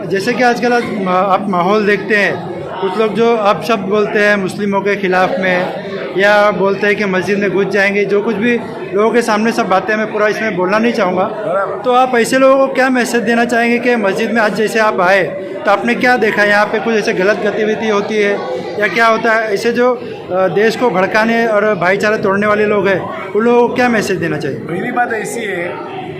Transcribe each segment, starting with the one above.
जैसे कि आजकल आप माहौल देखते हैं, कुछ लोग जो अब शब्द बोलते हैं मुस्लिमों के ख़िलाफ़ में, या बोलते हैं कि मस्जिद में घुस जाएंगे, जो कुछ भी लोगों के सामने सब बातें, मैं पूरा इसमें बोलना नहीं चाहूँगा। तो आप ऐसे लोगों को क्या मैसेज देना चाहेंगे कि मस्जिद में आज जैसे आप आए तो आपने क्या देखा, यहाँ पे कुछ ऐसे गलत गतिविधि होती है या क्या होता है, ऐसे जो देश को भड़काने और भाईचारा तोड़ने वाले लोग हैं उन लोगों को क्या मैसेज देना चाहिए? पहली बात ऐसी है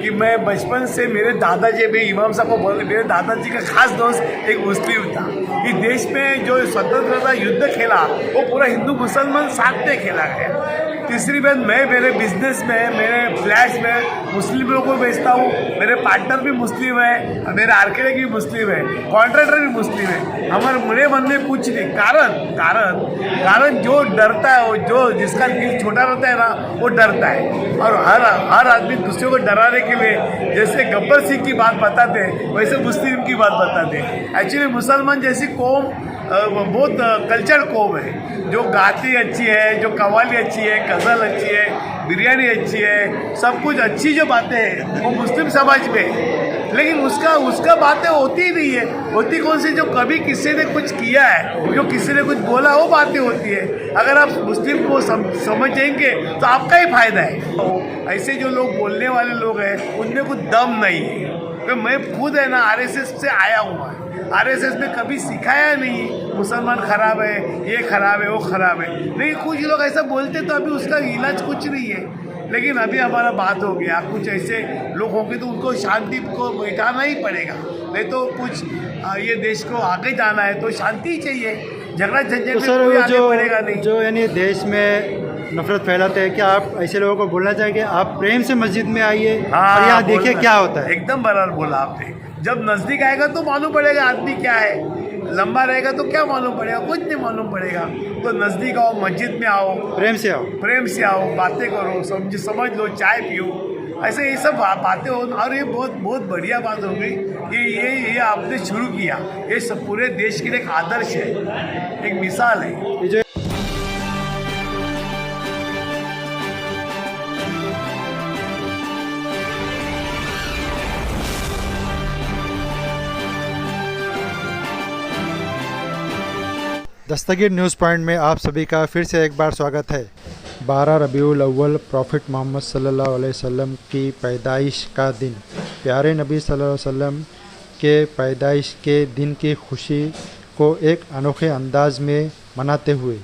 कि मैं बचपन से मेरे दादाजी भी इमाम साहब को बोले, मेरे दादाजी का खास दोस्त एक मुस्लिम था। कि देश में जो स्वतंत्रता युद्ध खेला वो पूरा हिंदू मुसलमान साथ में खेला गया। तीसरी बात, मैं मेरे बिजनेस में, मेरे फ्लैट्स में मुस्लिम लोगों को बेचता हूँ। मेरे पार्टनर भी मुस्लिम है, मेरे आर्किटेक्ट भी मुस्लिम है, कॉन्ट्रैक्टर भी मुस्लिम है। हमारे मेरे मन में कुछ नहीं। कारण जो डरता है, वो जो जिसका दिल छोटा रहता है ना, वो डरता है। और हर आदमी दूसरे को डराने के लिए जैसे गब्बर सिंह की बात बताते हैं, वैसे मुस्लिम की बात बताते हैं। एक्चुअली मुसलमान जैसी कौम बहुत कल्चर कौम है, जो गाती अच्छी है, जो कव्वाली अच्छी है, गज़ल अच्छी है, बिरयानी अच्छी है, सब कुछ अच्छी जो बातें हैं वो मुस्लिम समाज में है। लेकिन उसका बातें होती ही नहीं है। होती कौन सी? जो कभी किसी ने कुछ किया है, जो किसी ने कुछ बोला, वो बातें होती है। अगर आप मुस्लिम को समझेंगे तो आपका ही फायदा है। तो ऐसे जो लोग बोलने वाले लोग हैं उनमें कुछ दम नहीं है। तो मैं खुद है ना आरएसएस से आया हुआ। आरएसएस में कभी सिखाया नहीं मुसलमान खराब है, ये खराब है, वो खराब है। लेकिन कुछ लोग ऐसा बोलते तो अभी उसका इलाज कुछ नहीं है। लेकिन अभी हमारा बात हो गया, कुछ ऐसे लोग होंगे तो उनको शांति को बैठाना ही पड़ेगा। नहीं तो कुछ ये देश को आगे जाना है तो शांति चाहिए। झगड़ा झंझट में कोई आगे बढ़ेगा नहीं। जो यानी देश में नफरत फैलाते हैं, क्या आप ऐसे लोगों को बोलना चाहेंगे आप प्रेम से मस्जिद में आइए और यहाँ देखिए क्या होता है? एकदम बराबर बोला आपने। जब नज़दीक आएगा तो मालूम पड़ेगा आदमी क्या है, लंबा रहेगा तो क्या मालूम पड़ेगा? कुछ नहीं मालूम पड़ेगा। तो नज़दीक आओ, मस्जिद में आओ, प्रेम से आओ, बातें करो, समझ लो, चाय पियो। ऐसे ये सब बातें हो। और ये बहुत बढ़िया बात हो गई कि ये आपने शुरू किया। ये सब पूरे देश के लिए एक आदर्श है, एक मिसाल है। दस्तगीर न्यूज़ पॉइंट में आप सभी का फिर से एक बार स्वागत है। 12 रबीउल अव्वल प्रॉफिट मोहम्मद सल्लल्लाहु अलैहि वसल्लम की पैदाइश का दिन। प्यारे नबी सल्लल्लाहु अलैहि वसल्लम के पैदाइश के दिन की खुशी को एक अनोखे अंदाज में मनाते हुए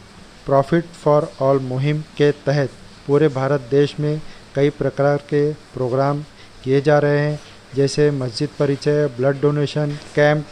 प्रॉफिट फॉर ऑल मुहिम के तहत पूरे भारत देश में कई प्रकार के प्रोग्राम किए जा रहे हैं, जैसे मस्जिद परिचय, ब्लड डोनेशन कैंप।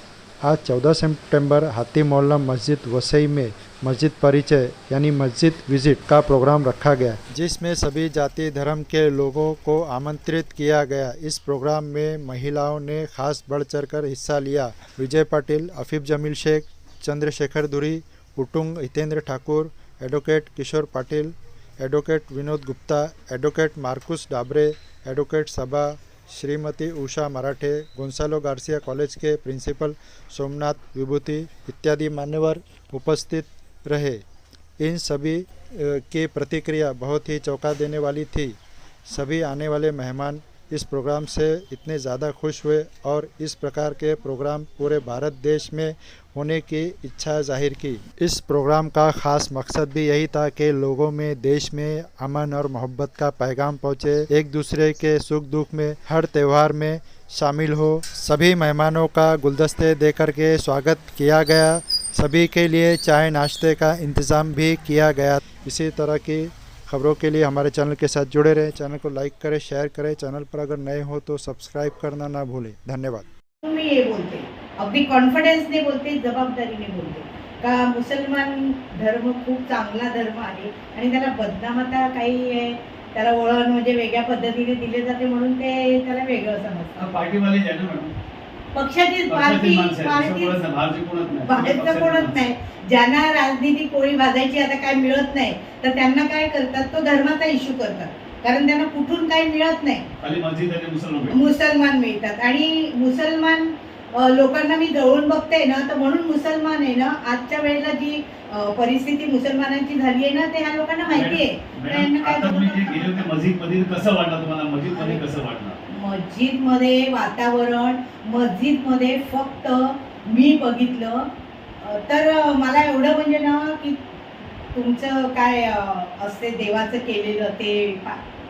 आज 14 सितंबर हाथी मोहल्ला मस्जिद वसई में मस्जिद परिचय यानी मस्जिद विजिट का प्रोग्राम रखा गया, जिसमें सभी जाति धर्म के लोगों को आमंत्रित किया गया। इस प्रोग्राम में महिलाओं ने खास बढ़ चढ़कर हिस्सा लिया। विजय पाटिल, आफिफ जमील शेख, चंद्रशेखर धुरी, उटुंग Hitendra Thakur, advocate Kishore Patil, advocate Vinod Gupta, advocate Marcus Dabre, advocate Saba, Shrimati Usha Marathe, Gonsalo Garcia college के प्रिंसिपल सोमनाथ विभूति इत्यादि मान्यवर उपस्थित रहे। इन सभी की प्रतिक्रिया बहुत ही चौंका देने वाली थी। सभी आने वाले मेहमान इस प्रोग्राम से इतने ज़्यादा खुश हुए और इस प्रकार के प्रोग्राम पूरे भारत देश में होने की इच्छा जाहिर की। इस प्रोग्राम का ख़ास मकसद भी यही था कि लोगों में देश में अमन और मोहब्बत का पैगाम पहुँचे, एक दूसरे के सुख दुख में हर त्यौहार में शामिल हो। सभी मेहमानों का गुलदस्ते देकर के स्वागत किया गया। सभी के लिए चाय नाश्ते का इंतज़ाम भी किया गया। इसी तरह की खबरों के लिए हमारे चैनल के साथ जुड़े रहें। चैनल को लाइक करें, शेयर करें। चैनल पर अगर नए हो तो सब्सक्राइब करना ना भूलें। धन्यवाद। तुम्ही ये बोलते, अगदी कॉन्फिडन्सने बोलते, जबाबदारीने बोलते का मुसलमान धर्म खूप चांगला धर्म आहे आणि त्याला बदनामता काही आहे, त्याला वळण म्हणजे वेगळ्या पद्धतीने दिले जाते म्हणून ते त्याला वेगळं समजतं। पार्टीवाले जे ना पक्षाचीच बाहेरचं कोणच नाही। ज्यांना राजनीती पोळी भाजायची आता काय मिळत नाही तर त्यांना काय करतात, तो धर्माचा इश्यू करतात, कारण त्यांना कुठून काही मिळत नाही। मुसलमान मिळतात आणि मुसलमान लोकांना मी जवळून बघते ना, तर म्हणून मुसलमान आहे ना, आजच्या वेळेला जी परिस्थिती मुसलमानांची झाली आहे ना, ते ह्या लोकांना माहिती आहे। मस्जिद मध्ये कसं वाटलं तुम्हाला? मस्जिद मध्ये कसं वाटलं? मस्जिदमध्ये वातावरण, मस्जिदमध्ये फक्त मी बघितलं तर मला एवढं म्हणजे ना की तुमचं काय असते देवाचं केलेलं ते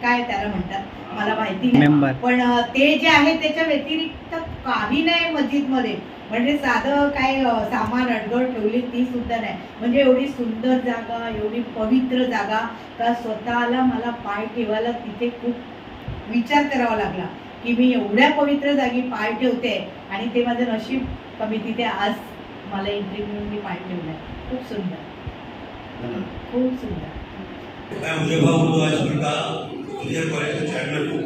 काय त्याला म्हणतात मला माहिती नाही, पण ते जे आहे त्याच्या व्यतिरिक्त काही नाही मस्जिदमध्ये. म्हणजे साधं काय सामान अडगळ ठेवली ती सुद्धा नाही. म्हणजे एवढी सुंदर जागा, एवढी पवित्र जागा का स्वतःला मला पाय ठेवायला तिथे खूप विचार करावा लागला की मी एवढ्या पवित्र जागी पाय ठेवते आणि ते माझं नशीब कमी तिथे आज मला एंट्री म्हणून मी पाय ठेवलाय. खूप सुंदर, खूप सुंदर. मैं मुझे बाबू आजकल का इंजीनियर कॉलेज का चैरमैन हूँ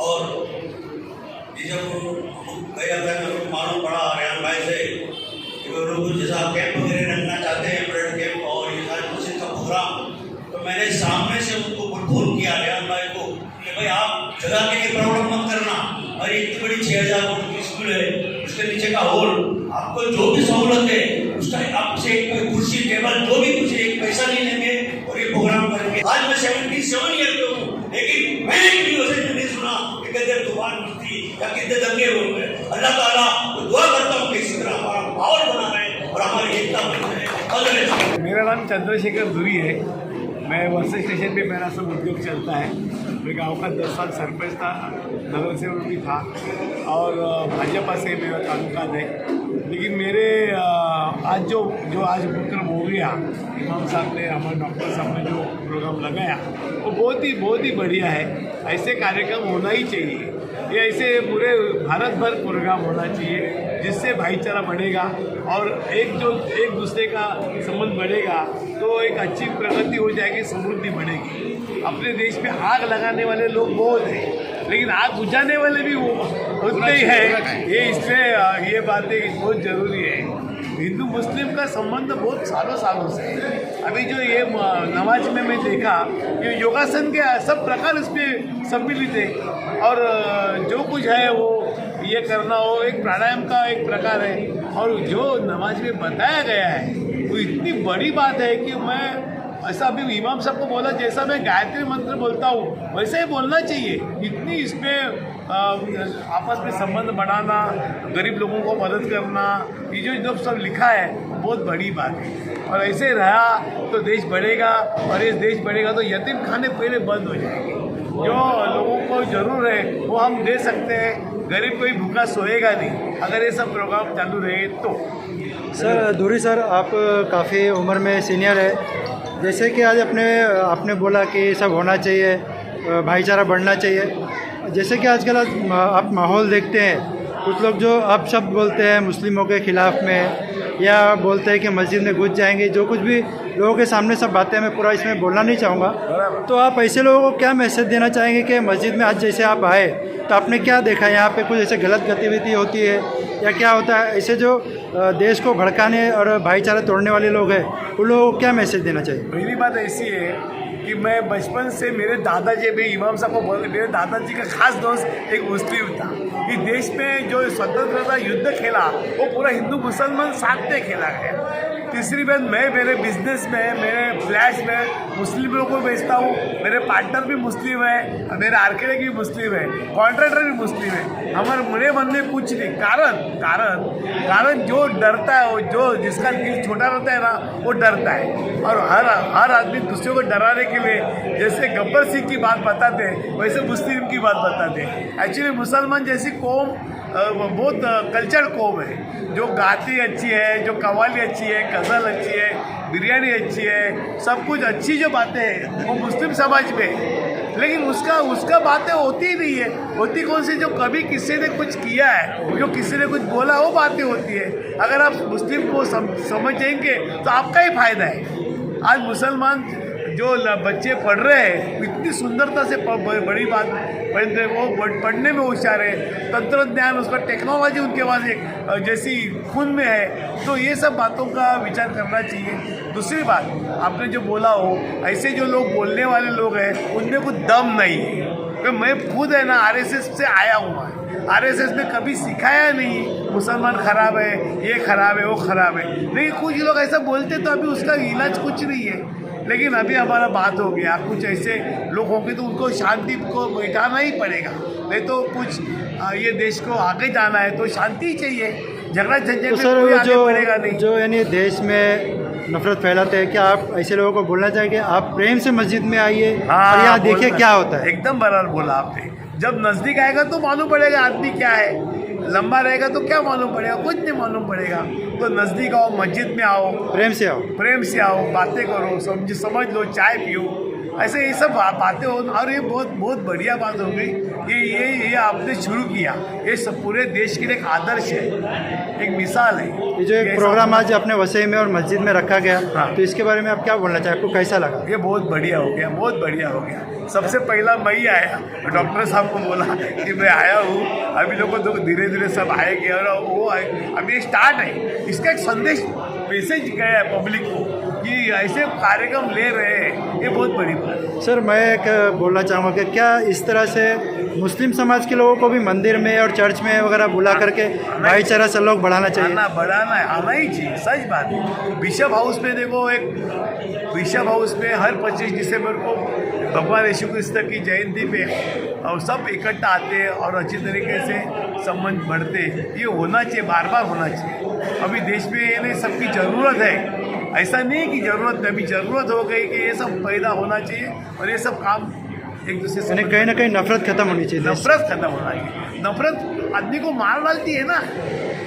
और ये जब गया था तो मालूम पड़ा रेहान भाई से कि वो लोग जैसा कैंप वगैरह रखना चाहते हैं, परेड कैंप और ये सारे मस्जिद का प्रोग्राम, तो मैंने सामने से उनको फोन किया रेहान भाई को कि भाई आप जगह के लिए प्रॉब्लम मत करना, और इतनी बड़ी 6000 फुट की स्कूल है, उसके नीचे का हॉल, आपको जो भी सहूलत है उसका आपसे एक कुर्सी टेबल जो भी कुछ एक पैसा नहीं लेंगे और ये प्रोग्राम करेंगे. आज मैं 77 ईयर का हूँ, लेकिन मैंने किसी वजह से नहीं सुना कि किधर तूफान उठती या कितने दंगे हुए. अल्लाह ताला को दुआ करता हूँ कि इसी तरह हमारा माहौल बना रहे और हमारी एकता बनी रहे. मेरा नाम चंद्रशेखर धुरी है. मैं वर्षा स्टेशन पे मेरा सब उद्योग चलता है. मैं गाँव का 10 साल सरपंच था, नगर सेवक भी था और भाजपा से मेरा ताल्लुकात है. लेकिन मेरे आज जो आज कार्यक्रम हो गया, इमाम साहब ने, हमारे डॉक्टर साहब ने जो प्रोग्राम लगाया वो बहुत ही बढ़िया है. ऐसे कार्यक्रम होना ही चाहिए. ये ऐसे पूरे भारत भर प्रोग्राम होना चाहिए जिससे भाईचारा बढ़ेगा और एक दूसरे का संबंध बढ़ेगा तो एक अच्छी प्रगति हो जाएगी, समृद्धि बढ़ेगी. अपने देश में आग लगाने वाले लोग बहुत हैं, लेकिन आग बुझाने वाले भी उतने ही हैं. ये इसमें ये बातें बहुत ज़रूरी है. हिंदू मुस्लिम का संबंध बहुत सालों से है. अभी जो ये नमाज में मैं देखा ये योगासन के सब प्रकार इसमें सम्मिलित है और जो कुछ है वो ये करना हो एक प्राणायाम का एक प्रकार है. और जो नमाज में बताया गया है वो इतनी बड़ी बात है कि मैं ऐसा अभी इमाम साहब को बोला जैसा मैं गायत्री मंत्र बोलता हूँ वैसे ही बोलना चाहिए. इतनी इसमें आपस में संबंध बढ़ाना, गरीब लोगों को मदद करना, ये जो सब लिखा है बहुत बड़ी बात है. और ऐसे रहा तो देश बढ़ेगा और इस देश बढ़ेगा तो यतीम खाने पहले बंद हो जाएंगे. जो लोगों को ज़रूर है वो हम दे सकते हैं. गरीब कोई भूखा सोएगा नहीं अगर ये सब प्रोग्राम चालू रहे तो. सर धुरी सर, आप काफ़ी उम्र में सीनियर है. जैसे कि आज आपने बोला कि सब होना चाहिए, भाईचारा बढ़ना चाहिए. जैसे कि आजकल आप माहौल देखते हैं, कुछ लोग जो आप शब्द बोलते हैं मुस्लिमों के ख़िलाफ़ में या बोलते हैं कि मस्जिद में घुस जाएंगे, जो कुछ भी लोगों के सामने सब बातें मैं पूरा इसमें बोलना नहीं चाहूँगा. तो आप ऐसे लोगों को क्या मैसेज देना चाहेंगे कि मस्जिद में आज जैसे आप आए तो आपने क्या देखा, यहाँ पे कुछ ऐसे गलत गतिविधि होती है या क्या होता है? ऐसे जो देश को भड़काने और भाईचारा तोड़ने वाले लोग हैं उन लोगों को क्या मैसेज देना चाहिए? पहली बात ऐसी है कि मैं बचपन से मेरे दादाजी भी इमाम साहब को बोलते, मेरे दादाजी का खास दोस्त एक मुस्लिम था. इस देश में जो स्वतंत्रता युद्ध खेला वो पूरा हिंदू मुसलमान साथ में खेला गया. तीसरी बात, मैं मेरे बिजनेस में, मेरे फ्लैश में मुस्लिम लोगों को बेचता हूँ. मेरे पार्टनर भी मुस्लिम है, मेरे आर्किटेक्ट भी मुस्लिम है, कॉन्ट्रैक्टर भी मुस्लिम है. हमारे मेरे मन में कुछ नहीं. कारण जो डरता है, जो जिसका दिल छोटा रहता है ना वो डरता है. और हर आदमी दूसरे को डराने के लिए जैसे गब्बर सिंह की बात बताते हैं वैसे मुस्लिम की बात बताते हैं. एक्चुअली मुसलमान जैसी कौम बहुत कल्चर्ड कौम है, जो गाती अच्छी है, जो कव्वाली अच्छी है, गज़ल अच्छी है, बिरयानी अच्छी है, सब कुछ अच्छी जो बातें हैं वो मुस्लिम समाज में. लेकिन उसका बातें होती ही नहीं है. होती कौन सी? जो कभी किसी ने कुछ किया है, जो किसी ने कुछ बोला वो बातें होती है. अगर आप मुस्लिम को समझेंगे तो आपका ही फायदा है. आज मुसलमान जो बच्चे पढ़ रहे हैं इतनी सुंदरता से बड़ी बात पढ़ते, वो पढ़ने में होशियार है. तंत्रज्ञान, उसका टेक्नोलॉजी उनके पास एक जैसी खून में है. तो ये सब बातों का विचार करना चाहिए. दूसरी बात, आपने जो बोला हो ऐसे जो लोग बोलने वाले लोग हैं उनमें कुछ दम नहीं है. मैं खुद है ना आरएसएस से आया हूँ. आरएसएस ने कभी सिखाया नहीं मुसलमान खराब है, ये खराब है, वो खराब है. लेकिन कुछ लोग ऐसा बोलते तो अभी उसका इलाज कुछ नहीं है. लेकिन अभी हमारा बात हो गया, कुछ ऐसे लोग होंगे तो उनको शांति को बैठाना ही पड़ेगा. नहीं तो कुछ ये देश को आगे जाना है तो शांति चाहिए, झगड़ा झंझट तो में सर कोई आगे जो बढ़ेगा नहीं। जो यानी देश में नफरत फैलाते हैं, क्या आप ऐसे लोगों को बोलना चाहेंगे आप प्रेम से मस्जिद में आइए और यहाँ देखिए बोलना- क्या होता है? एकदम बराबर बोला आपने। जब नज़दीक आएगा तो मालूम पड़ेगा आदमी क्या है, लंबा रहेगा तो क्या मालूम पड़ेगा, कुछ नहीं मालूम पड़ेगा। तो नज़दीक आओ, मस्जिद में आओ, प्रेम से आओ। प्रेम से आओ, बातें करो, समझ लो, चाय पियो, ऐसे ये सब बातें हो। और ये बहुत बहुत बढ़िया बात हो गई कि ये आपने शुरू किया, ये सब पूरे देश के लिए एक आदर्श है, एक मिसाल है। ये जो एक प्रोग्राम आज अपने वसई में और मस्जिद में रखा गया, हाँ। तो इसके बारे में आप क्या बोलना चाहें, आपको कैसा लगा? ये बहुत बढ़िया हो गया, बहुत बढ़िया हो गया। सबसे पहला मैं ही आया, डॉक्टर साहब को बोला कि मैं आया हूँ, अभी लोग तो धीरे धीरे सब आएंगे और वो आए। अभी एक स्टार्ट है, इसका एक संदेश मैसेज गया है पब्लिक को कि ऐसे कार्यक्रम ले रहे हैं, ये बहुत बड़ी बात है। सर मैं एक बोलना चाहूँगा कि क्या इस तरह से मुस्लिम समाज के लोगों को भी मंदिर में और चर्च में वगैरह बुला करके भाईचारा से लोग बढ़ाना चाहिए? बढ़ाना है, आना ही चाहिए, सच बात है। बिशप हाउस में देखो, एक बिशप हाउस में हर 25 दिसंबर को भगवान यीशु क्रिस्त की जयंती पे और सब इकट्ठा आते हैं और अच्छी तरीके से संबंध बढ़ते। ये होना चाहिए, बार बार होना चाहिए। अभी देश में ये नहीं, सबकी ज़रूरत है, ऐसा नहीं कि ज़रूरत नहीं, अभी ज़रूरत हो गई कि ये सब पैदा होना चाहिए और ये सब काम एक दूसरे से यानी कहीं ना कहीं नफरत खत्म होनी चाहिए। नफरत खत्म होना चाहिए। नफरत आदमी को मार डालती है ना,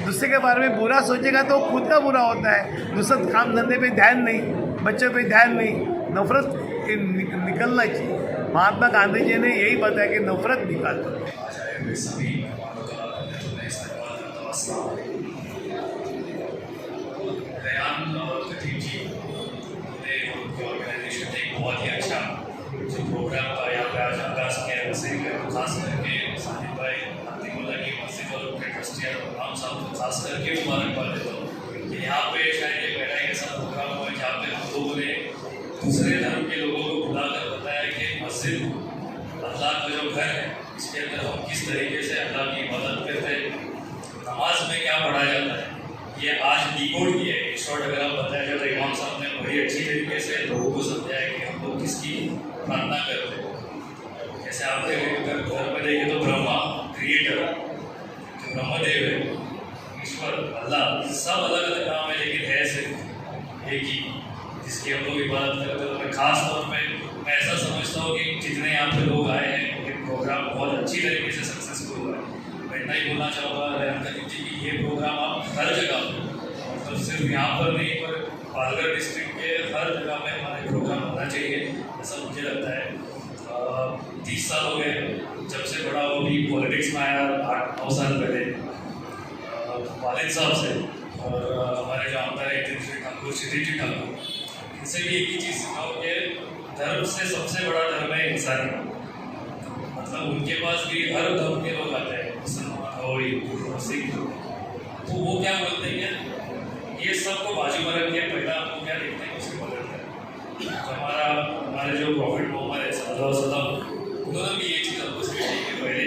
दूसरे के बारे में बुरा सोचेगा तो खुद का बुरा होता है, दूसरा काम धंधे पे ध्यान नहीं, बच्चों पे ध्यान नहीं, नफरत निकलना चाहिए। महात्मा गांधी जी ने यही बताया कि नफरत निकाल दो। बहुत ही अच्छा जो प्रोग्राम का यहाँ पे आज आगाज किया है, वैसे खास करके साहिब भाई अब्दुल्ला की मस्जिद और उनके ट्रस्टी और राम साहब को खास करके मुबारकबाद देता हूँ कि यहाँ पे शायद ये पहला एक ऐसा प्रोग्राम हुआ जहाँ पे हम लोगों ने दूसरे धर्म के लोगों को बुलाकर बताया कि मस्जिद अल्लाह का जो घर है, इसके अंदर हम किस तरीके से अल्लाह की इबादत करते हैं, नमाज में क्या पढ़ा जाता है, ये आज डिकोड किया है। शॉर्ट अगर आप बताया जाए तो इमाम साहब ने बड़ी अच्छी तरीके से लोगों को समझाया कि हम लोग किसकी प्रार्थना करते हैं। जैसे आपके घर में देखें तो ब्रह्मा क्रिएटर, जो ब्रह्मदेव है, ईश्वर अल्लाह, सब अलग अलग नाम है लेकिन है सिर्फ एक ही जिसकी हम लोग इबादत करते हैं। मैं खास तौर पर मैं ऐसा समझता हूँ कि जितने यहाँ पे लोग आए हैं उनके प्रोग्राम बहुत अच्छी तरीके से सक्सेसफुल हुआ है। मैं इतना ही बोलना चाहूँगा रेणुका जी की ये प्रोग्राम आप हर जगह, मतलब सिर्फ यहाँ पर नहीं पर पालघर डिस्ट्रिक्ट के हर जगह में हमारे प्रोग्राम होना चाहिए, ऐसा मुझे लगता है। 30 साल हो गए जब से बड़ा वो भी पॉलिटिक्स में आया, 8-9 साल पहले वालिद साहब से और हमारे जो आमदार है श्री ठाकुर श्री जी ठाकुर, इनसे भी एक ही चीज़ सिखाओ कि धर्म से सबसे बड़ा धर्म है इंसानियत। मतलब उनके पास भी हर धर्म के लोग आते हैं, मुसलमान हो, हिंदू हो, सिख हो, तो वो क्या बोलते हैं ये सबको बाजू में रख के पहला आपको क्या देखते हैं उसकी मदद करें। तो हमारे जो प्रॉफिट मोहम्मद है सल्लल्लाहु अलैहि वसल्लम, उन्होंने भी ये चीज़ हमको सिखाई कि पहले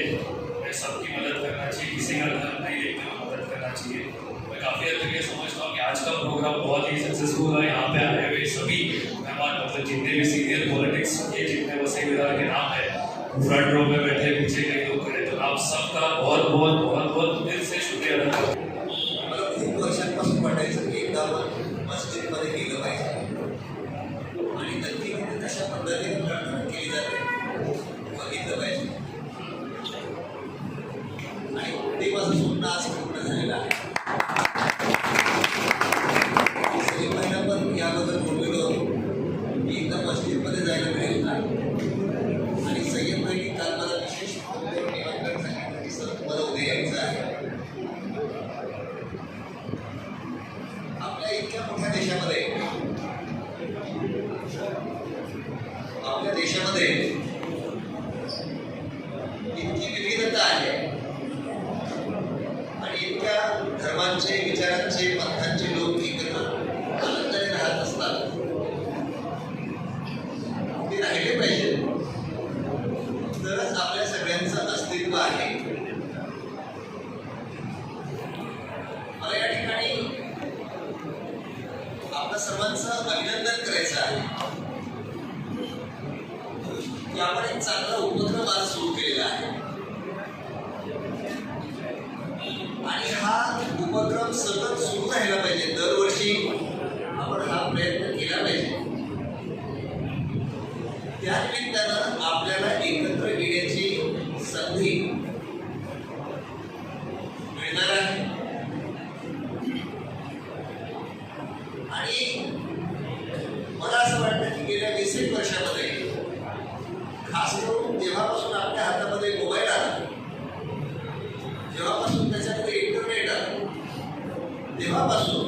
सबकी मदद करना चाहिए, किसी का धर्म नहीं देखते हुए मदद करना चाहिए। मैं काफ़ी हद तक ये समझता हूँ कि आज का प्रोग्राम बहुत ही सक्सेसफुल है। यहाँ पे आए हुए सभी मेहमान, मतलब जितने भी सीनियर पॉलिटिक्स के जितने वसई विधान के नाम है, फ्रंट रो में बैठे, पीछे कई लोग खड़े, तो आप सबका बहुत बहुत बहुत बहुत दिल से शुक्रिया अदा करता हूँ। मला खूप वर्षांपासून वाटायचं की एकदा आपण मस्जिदमध्ये गेलं पाहिजे आणि नक्की तिथे कशा पद्धतीने प्रार्थना केली जाते बघितलं पाहिजे आणि ते माझं स्वप्न आज पूर्ण झालेलं आहे। सलीम भाईला पण याबद्दल बोललेलो होतो की एकदा मस्जिदमध्ये जायला मिळेल ना, आणि सय्यद भाईनी काल मला विशेष फोन करून निमंत्रण सांगितलं की सर तुम्हाला उद्या यायचं आहे। आपल्या इतक्या मोठ्या देशामध्ये इतकी विविधता आहे आणि इतक्या धर्मांचे, विचारांचे, पंथांचे लोक एकत्र आनंदाने राहत असतात, ते राहिले पाहिजे, तरच आपल्या सगळ्यांचं अस्तित्व आहे। मला या ठिकाणी आपल्या सर्वांचं अभिनंदन करायचं आहे की आपण एक चांगला उपक्रम आज सुरू केलेला आहे। तेव्हापासून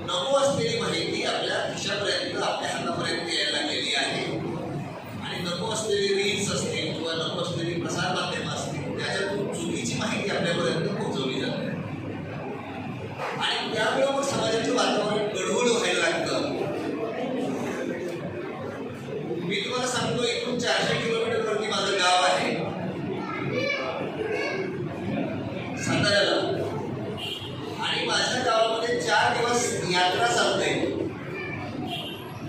नको असलेली माहिती आपल्या खिशापर्यंत आपल्या हातापर्यंत यायला गेली आहे आणि नको असलेली रील्स असतील किंवा नको असलेली प्रसारमाध्यमं असतील त्याच्यातून चुकीची माहिती आपल्यापर्यंत पोहोचवली जाते आणि त्यामुळे मग समाजाचं वातावरण गडबड व्हायला लागतं. मी तुम्हाला सांगतो, इथून 400 किलोमीटरवरती माझं गाव आहे साताऱ्याला, आणि माझ्या गावामध्ये 4 दिवस यात्रा चालते.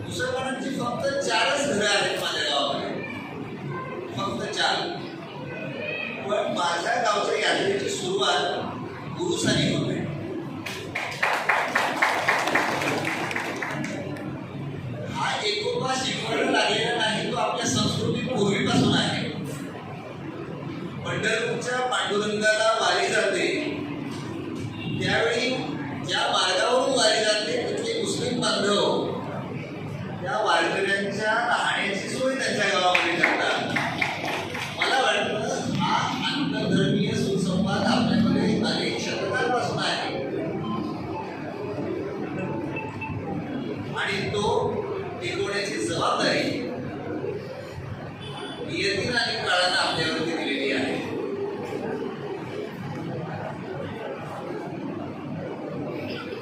मुसलमानांची फक्त 4च घरं आहेत माझ्या गावामध्ये, फक्त 4. पण माझ्या गावच्या यात्रेची सुरुवात गुरुसानी होते. हा एकोपा शिकवायला लागलेला नाही, तो आपल्या संस्कृतीत पूर्वीपासून आहे. पंढरपूरच्या पांडुरंगाला वारी जाते त्यावेळी ज्या मार्गावरून वारी जाते तिथले मुस्लिम बांधव त्या वारकऱ्यांच्या राहण्याची सोय त्यांच्या गावामध्ये करतात. मला वाटतं हा आंतरधर्मीय सुसंवाद आपल्याकडे अनेक शतकांपासून आहे आणि तो टिकवण्याची जबाबदारी नियतीनं आणि काळानं आपल्यावरती दिलेली आहे.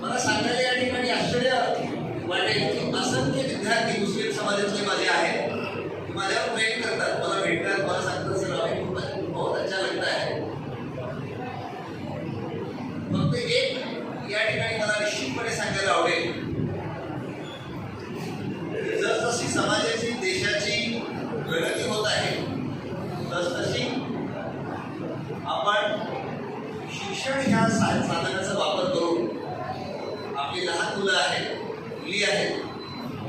मला सांगायला या ठिकाणी आश्चर्य वाटेल की असंख्य विद्यार्थी मुस्लिम समाजातले माझे आहेत, माझ्यावर प्रेम करतात, मला भेटतात, मला सांगतात सर आम्ही बहुत अच्छा लगता है. फक्त एक या ठिकाणी मला निश्चितपणे सांगायला आवडेल, जसजशी समाजाची देशाची प्रगती होत आहे तसतशी आपण शिक्षण ह्या साधनाचा वापर करून आपली लहान मुलं आहेत, मुली आहेत,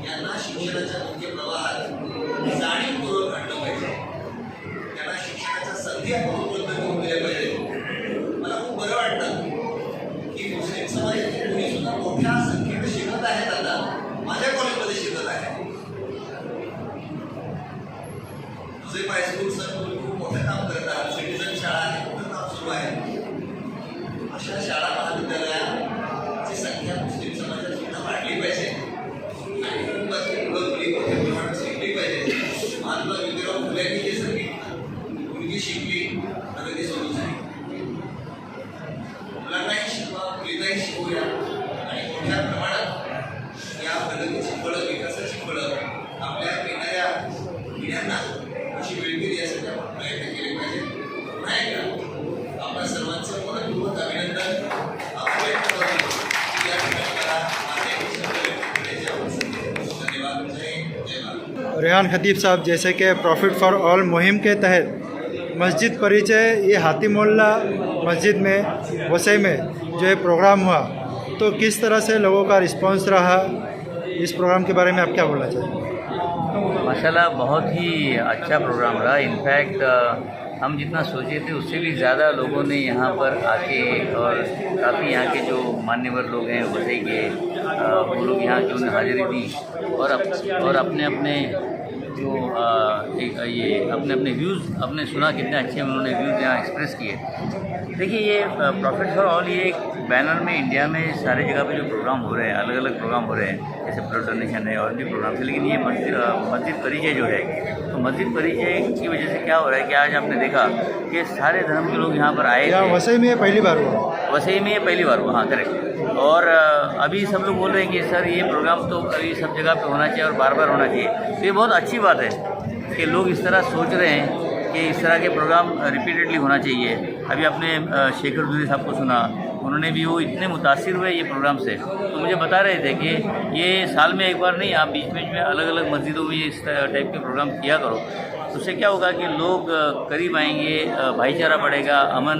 यांना शिक्षणाच्या मुख्य प्रवाहात जाणीवपूर्वक आणलं पाहिजे. त्यांना शिक्षणाच्या संधी आपण उपलब्ध करून दिल्या पाहिजे. मला खूप बरं वाटतं की मुस्लिम समाजातील मुली सुद्धा मोठ्या संख्येने शिकत आहेत. आता माझ्या कॉलेजमध्ये शिकत आहे. तुझे हायस्कूल सर खूप मोठं काम करतात. सिटीजन शाळा आहे, मोठं काम सुरू आहे. अशा शाळा महाविद्यालयाची संख्या मुस्लिम समाजात सुद्धा वाढली पाहिजे आणि कुटुंबातील मुली मोठ्या प्रमाणात शिकली पाहिजे. महात्मा ज्योतिराव फुलेंनी जे सांगितलं, मुलगी शिकली प्रगती सुरू झाली. मुलांनाही शिकवा, मुलींनाही शिकवूया आणि मोठ्या प्रमाणात या प्रगतीची फळं, विकासाची फळं आपल्या येणाऱ्या पिढ्यांना अशी मिळतील यासाठी आपण प्रयत्न केले पाहिजे. पुन्हा एकदा आपल्या सर्वांचं मनपूर्वक अभिनंदन. प्रयत्न करून या ठिकाणी मला माझे शब्द व्यक्त करण्याची आवश्यकता आहे. धन्यवाद. जय हिंद, जय भारत. रेहान खतीब साहब, जैसे कि प्रॉफिट फॉर ऑल मुहिम के तहत मस्जिद परिचय ये हाती मोहल्ला मस्जिद में वसई में जो ये प्रोग्राम हुआ, तो किस तरह से लोगों का रिस्पांस रहा, इस प्रोग्राम के बारे में आप क्या बोलना चाहिए? माशाल्लाह बहुत ही अच्छा प्रोग्राम रहा. इनफैक्ट हम जितना सोचे थे उससे भी ज़्यादा लोगों ने यहाँ पर आके और काफ़ी यहाँ के जो मान्यवर लोग हैं वसई के वो लोग यहाँ की उन्हें हाजिरी दी और अपने अपने जो ये अपने अपने व्यूज़ अपने सुना कितने अच्छे उन्होंने व्यूज़ यहाँ एक्सप्रेस किए. देखिए ये प्रॉफिट फॉर ऑल ये एक बैनर में इंडिया में सारे जगह पे जो प्रोग्राम हो रहे हैं, अलग अलग प्रोग्राम हो रहे हैं, जैसे ब्लड डोनेशन है और भी प्रोग्राम है, लेकिन ये मस्जिद परिचय जो है, तो मस्जिद परिचय की वजह से क्या हो रहा है कि आज आपने देखा कि सारे धर्म के लोग यहाँ पर आए थे. वसई में पहली बार हुआ? वसई में ये पहली बार हुआ, हाँ करेक्ट. और अभी सब लोग बोल रहे हैं कि सर ये प्रोग्राम तो अभी सब जगह पे होना चाहिए और बार बार होना चाहिए. तो ये बहुत अच्छी बात है कि लोग इस तरह सोच रहे हैं कि इस तरह के प्रोग्राम रिपीटेडली होना चाहिए. अभी आपने शेखर दूरी साहब को सुना, उन्होंने भी वो इतने मुतासिर हुए ये प्रोग्राम से, तो मुझे बता रहे थे कि ये साल में एक बार नहीं, आप बीच बीच में अलग अलग मस्जिदों में इस टाइप के प्रोग्राम किया करो. उससे क्या होगा कि लोग करीब आएंगे, भाईचारा बढ़ेगा, अमन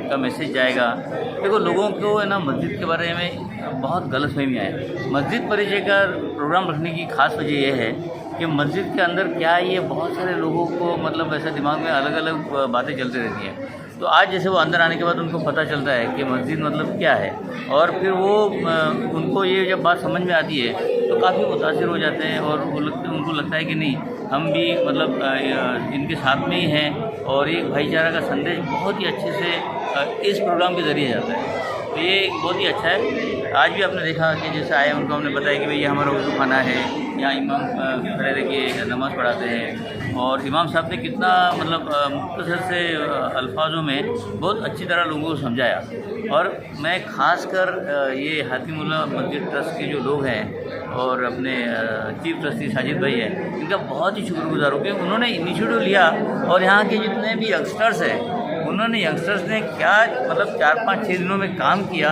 का मैसेज जाएगा. देखो लोगों को है ना मस्जिद के बारे में बहुत गलतफहमी है. मस्जिद परिचय का प्रोग्राम रखने की खास वजह यह है कि मस्जिद के अंदर क्या है, ये बहुत सारे लोगों को मतलब ऐसा दिमाग में अलग अलग बातें चलती रहती हैं. तो आज जैसे वो अंदर आने के बाद उनको पता चलता है कि मस्जिद मतलब क्या है, और फिर वो उनको ये जब बात समझ में आती है तो काफ़ी मुतासिर हो जाते हैं और उनको लगता है कि नहीं हम भी मतलब इनके साथ में ही हैं. और एक भाईचारा का संदेश बहुत ही अच्छे से इस प्रोग्राम के ज़रिए जाता है. तो ये बहुत ही अच्छा है। आज भी आपने देखा कि जैसे आए उनको हमने बताया कि भाई ये हमारा उर्दू खाना है, यहाँ इमाम खड़े रह के नमाज़ पढ़ाते हैं और इमाम साहब ने कितना मतलब मुख्तसर से अल्फाजों में बहुत अच्छी तरह लोगों को समझाया। और मैं ख़ासकर ये हातिमुल्लाह मस्जिद ट्रस्ट के जो लोग हैं और अपने चीफ ट्रस्टी साजिद भाई हैं, इनका बहुत ही शुक्रगुजार हूँ कि उन्होंने इनिशिएटिव लिया और यहाँ के जितने भी यंगस्टर्स हैं उन्होंने यंगस्टर्स ने क्या मतलब 4-5-6 दिनों में काम किया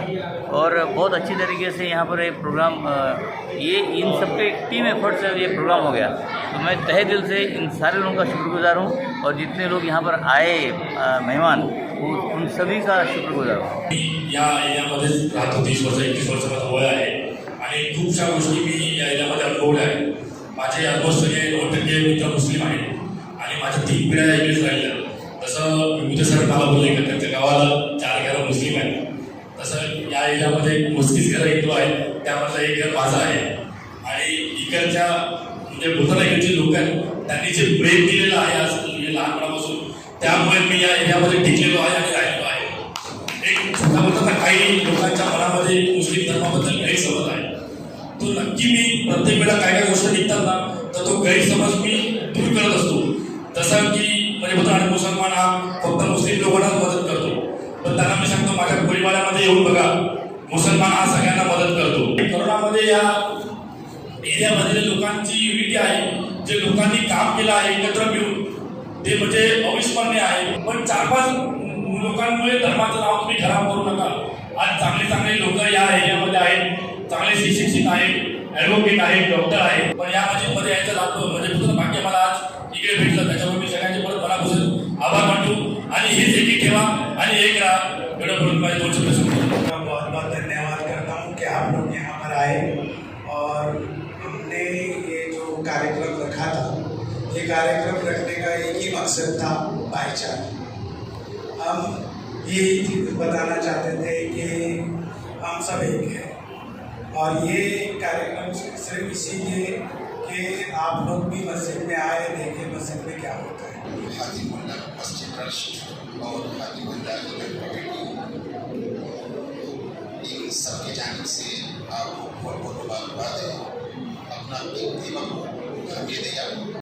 और बहुत अच्छी तरीके से यहाँ पर एक प्रोग्राम ये इन सब के टीम एफर्ट से ये प्रोग्राम हो गया। तो मैं तहे दिल से इन सारे लोगों का शुक्रगुजार हूँ और जितने लोग यहाँ पर आए मेहमान उन सभी का शुक्रगुजार हूँ। या एरियामध्ये राहतो 30 वर्ष 21 वर्षाचा वय आहे आणि खूपशा गोष्टी मी या एरियामध्ये अनुभवल्या आहेत। माझे ऑलमोस्ट सगळे 90% मित्र मुस्लिम आहेत आणि माझ्या 3 पिढ्या इकडेच राहिल्या। तसं विविध सर मला बोलले की त्यांच्या गावाला 4 घरं मुस्लिम आहेत, तसं या एरियामध्ये 35 घरं हिंदू आहेत, त्यामधलं एक घर माझं आहे। आणि इकडच्या म्हणजे बोलताना इकडचे लोक आहेत त्यांनी जे प्रेम दिलेलं आहे आज लहानपणापासून, त्यामुळे मी या एरियामध्ये टिकलेलो आहे आणि राहिलेलो आहे। एक छोटा बोलताना काही लोकांच्या मनामध्ये मुस्लिम धर्माबद्दल गैरसमज आहे, तो नक्की मी प्रत्येक वेळेला काय काय गोष्टी निघतात ना तर तो गैरसमज मी दूर करत असतो। जसं की म्हणजे बोलतो आणि मुसलमान हा फक्त मुस्लिम लोकांनाच मदत करतो, पण त्यांना मी सांगतो माझ्या परिवारामध्ये येऊन बघा, मुसलमान हा सगळ्यांना मदत करतो। कोरोनामध्ये या एरियामधील लोकांची युनिटी आहे, जे लोकांनी काम केलं आहे एकत्र मिळून ते म्हणजे अविस्मरणीय आहे। पण 4-5 लोकांमुळे धर्माचं नाव तुम्ही खराब करू नका। आज चांगले चांगले लोक या एरियामध्ये आहेत, चांगले सुशिक्षित आहेत, ॲडव्होकेट आहेत, डॉक्टर आहेत, पण या मस्जिदमध्ये यायचं लागतं म्हणजे तुझं भाग्य मला आज इकडे भेटलं, त्याच्यामुळे मी सगळ्यांचे परत मनापासून आभार मानतो आणि हेच एकी ठेवा आणि एक राहा। एवढं बोलून माझे 2 शब्द संपवतो। बहुत बहुत धन्यवाद करता हूँ कि आप लोग यहाँ पर आए और हमने ये जो कार्यक्रम रखा था, ये कार्यक्रम रखने का एक ही मकसद था, भाईचारा। हम ये बताना चाहते थे कि हम सब एक हैं और ये कार्यक्रम सिर्फ इसीलिए कि आप लोग भी मस्जिद में आए, देखें मस्जिद में क्या होता है। हातिमुल्लाह मस्जिद ट्रस्ट और हातिमुल्लाह कमेटी इन सबके जानिब से आपको बहुत बहुत मुबारकबाद है। अपना कीमती वक्त हमें दिया।